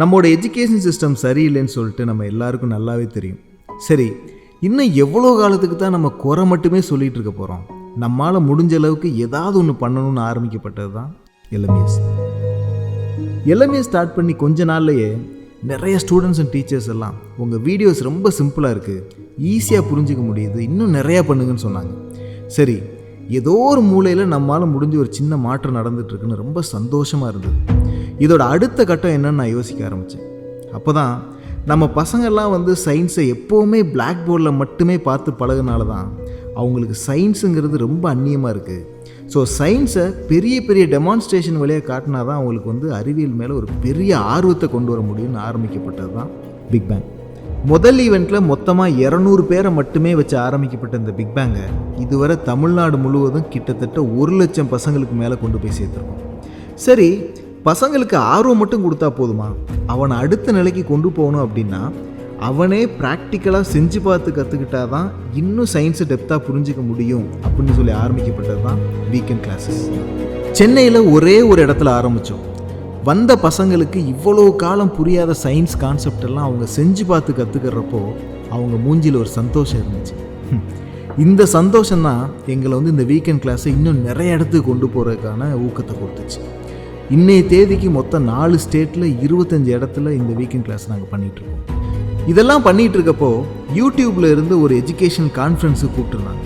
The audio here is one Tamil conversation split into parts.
நம்மளோட எஜுகேஷன் சிஸ்டம் சரியில்லைன்னு சொல்லிட்டு நம்ம எல்லாருக்கும் நல்லாவே தெரியும். சரி, இன்னும் எவ்வளோ காலத்துக்கு தான் நம்ம குறை மட்டுமே சொல்லிகிட்டு இருக்க போகிறோம்? நம்மளால் முடிஞ்ச அளவுக்கு ஏதாவது ஒன்று பண்ணணும்னு ஆரம்பிக்கப்பட்டது தான் LMES. LMES ஸ்டார்ட் பண்ணி கொஞ்ச நாள்லையே நிறைய ஸ்டூடெண்ட்ஸ் அண்ட் டீச்சர்ஸ் எல்லாம் உங்கள் வீடியோஸ் ரொம்ப சிம்பிளாக இருக்குது, ஈஸியாக புரிஞ்சிக்க முடியுது, இன்னும் நிறையா பண்ணுங்கன்னு சொன்னாங்க. சரி, ஏதோ ஒரு மூலையில் நம்மளால் முடிஞ்ச ஒரு சின்ன மாற்றம் நடந்துகிட்ருக்குன்னு ரொம்ப சந்தோஷமாக இருந்தது. இதோட அடுத்த கட்டம் என்னன்னு நான் யோசிக்க ஆரம்பித்தேன். அப்போ தான் நம்ம பசங்கள்லாம் சயின்ஸை எப்போவுமே பிளாக் போர்டில் மட்டுமே பார்த்து பழகுனால தான் அவங்களுக்கு சயின்ஸுங்கிறது ரொம்ப அந்நியமாக இருக்குது. ஸோ சயின்ஸை பெரிய பெரிய டெமான்ஸ்ட்ரேஷன் வழியாக காட்டினா தான் அவங்களுக்கு அறிவியல் மேலே ஒரு பெரிய ஆர்வத்தை கொண்டு வர முடியும்னு ஆரம்பிக்கப்பட்டது தான் பிக் பேங். முதல் ஈவெண்ட்டில் மொத்தமாக 200 பேரை மட்டுமே வச்சு ஆரம்பிக்கப்பட்ட இந்த பிக் பேங்கை இதுவரை தமிழ்நாடு முழுவதும் கிட்டத்தட்ட 1,00,000 பசங்களுக்கு மேலே கொண்டு போய் சேர்த்துருக்கோம். சரி, பசங்களுக்கு ஆர்வம் மட்டும் கொடுத்தா போதுமா? அவனை அடுத்த நிலைக்கு கொண்டு போகணும் அப்படின்னா அவனே ப்ராக்டிக்கலாக செஞ்சு பார்த்து கற்றுக்கிட்டா தான் இன்னும் சயின்ஸை டெப்த்தாக புரிஞ்சிக்க முடியும் அப்படின்னு சொல்லி ஆரம்பிக்கப்பட்டது தான் வீக்கெண்ட் கிளாஸஸ். சென்னையில் ஒரே ஒரு இடத்துல ஆரம்பித்தோம். வந்த பசங்களுக்கு இவ்வளோ காலம் புரியாத சயின்ஸ் கான்செப்ட் எல்லாம் அவங்க செஞ்சு பார்த்து கற்றுக்கிறப்போ அவங்க மூஞ்சியில் ஒரு சந்தோஷம் இருந்துச்சு. இந்த சந்தோஷம்தான் எங்களை இந்த வீக்கெண்ட் கிளாஸை இன்னும் நிறைய இடத்துக்கு கொண்டு போகிறதுக்கான ஊக்கத்தை கொடுத்துச்சு. இன்னைய தேதிக்கு மொத்தம் 4 ஸ்டேட்டில் 25 இடத்துல இந்த வீக்கெண்ட் கிளாஸ் நாங்கள் பண்ணிகிட்ருக்கோம். இதெல்லாம் பண்ணிகிட்டு இருக்கப்போ யூடியூப்பில் இருந்து ஒரு எஜுகேஷன் கான்ஃபரன்ஸுக்கு கூப்பிட்டுருந்தாங்க.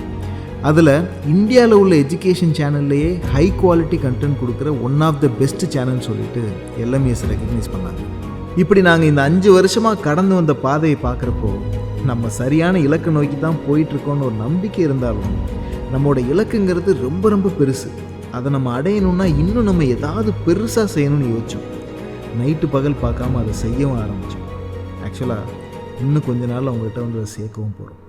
அதில் இந்தியாவில் உள்ள எஜுகேஷன் சேனல்லையே ஹை குவாலிட்டி கண்டென்ட் கொடுக்குற ஒன் ஆஃப் த பெஸ்ட் சேனல்னு சொல்லிட்டு LMES ரெகக்னைஸ் பண்ணாங்க. இப்படி நாங்கள் இந்த 5 வருஷமாக கடந்து வந்த பாதையை பார்க்குறப்போ நம்ம சரியான இலக்கை நோக்கி தான் போயிட்டுருக்கோன்னு ஒரு நம்பிக்கை இருந்தாலும் நம்மளோட இலக்குங்கிறது ரொம்ப ரொம்ப பெருசு. அதை நம்ம அடையணும்னா இன்னும் நம்ம ஏதாவது பெருசாக செய்யணும்னு யோசிச்சோம். நைட்டு பகல் பார்க்காம அதை செய்யவும் ஆரம்பித்தோம். ஆக்சுவலாக இன்னும் கொஞ்ச நாள் அவங்ககிட்ட அதை சேர்க்கவும் போகிறோம்.